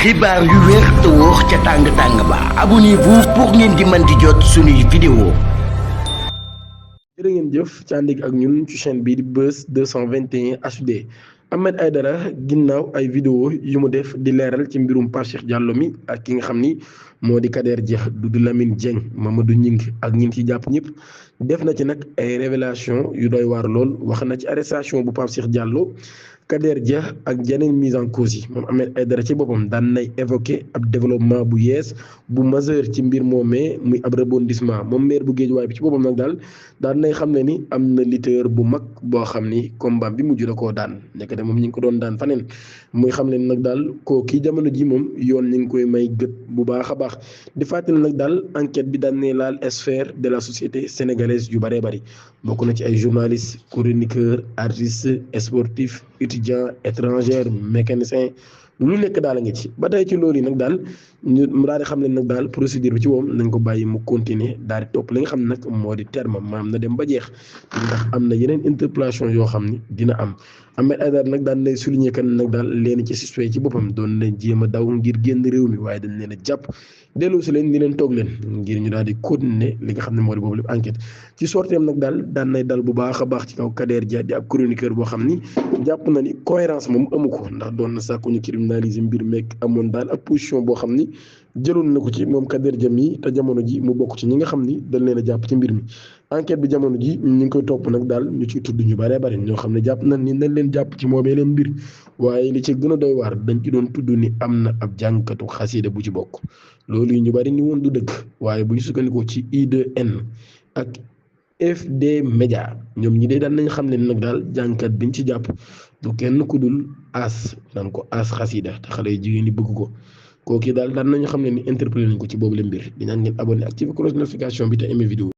xibaar yu wér te wóor ca tàng-tàng ba abonnez-vous pour ngeen di mën di jot suñuy vidéo. jërë ngeen jëf ci ànd ak ñun ci chaîne bii di Buzz 221 HD. Ahmed Aidara ginnaaw ay vidéo yu mu def di leeral ci mbirum Pape Cheikh Diallo mi ak ki nga xam ni moo di Kader Dia Doudou Lamine Dieng Mamadou Ñing ak ñin ci jàpp ñëpp def na ci nag ay révélation yu doy waar lool wax na ci arrestation bu Pape Cheikh Diallo Kader Dia ak yeneen mise en cause yi moom Ahmed Aidara ci boppam daan nay évoqué ab développement bu yees bu majeur ci mbir moomee muy ab rebondissement moom maire bu Guédiawaye bi ci boppam nag daal daan nay xam ne ni am na lutteur bu mag boo xam ni combat bi mujj na koo daan nekk de moom ñi ngi ko doon daan faneen muy xam ne nag daal koo kii jamono ji moom yoon ñi ngi koy may gët bu baax a baax di fàttali nag daal enquête bi daan ne laal sphère de la société sénégalaise yu bëree bëri bokk na ci ay journalistes chroniqueurs artistes sportifs étudiants étrangers mécaniciens lu nekk daal a ngi ci ba tey ci loolu yi nag daal ñu daal di xam ne nag daal procédure bi ci moom nañ ko bàyyi mu continuer daal di topp li nga xam ne nag moo di terme maam na dem ba jeex ndax am na yeneen interpellation yoo xam ni dina am Ahmed Aidara nag daan lay souligner kan nag daal leen ci suspect ci boppam doon leen jéem a daw ngir génn réew mi waaye dañ leen a jàpp delloo si leen di leen toog leen ngir ñu daal di continuer li nga xam ne moo di boobu lépp enquête ci sorteem nag daal daan nay dal bu baax a baax ci kaw Kader Dia di ab chroniqueur boo xam ni jàpp na ni cohérence moom amu ko ndax doon na sàkku ñu criminaliser mbir meek amoon daal ab position boo xam ni jëloon na ko ci moom Kader Dia mi te jamono ji mu bokk ci ñi nga xam ni dañ leen a jàpp ci mbir mi enquête bi jamono ji ñu ngi koy topp nag daal ñu ciy tudd ñu bëree bëri ñoo xam ne jàpp nañ ni nañ leen jàpp ci moomee leen mbir waaye li ci gën a doy waar dañ ci doon tudd ni am na ab jàngkatu xasida bu ci bokk loolu yi ñu bëri ni woon du dëgg waaye bu ñu sukkandikoo ci I2N ak FD Média ñoom ñi dee daan nañ xam ne nag daal jàngkat biñ ci jàpp du kenn ku dul as naan ko as xasida te xale yu jigéen ñi bëgg ko kooku daal daan nañu xam ne ni interpellé nañ ko ci boobu la mbir di ñaan ngeen abonné activé cloche notification bi te aimé vidéo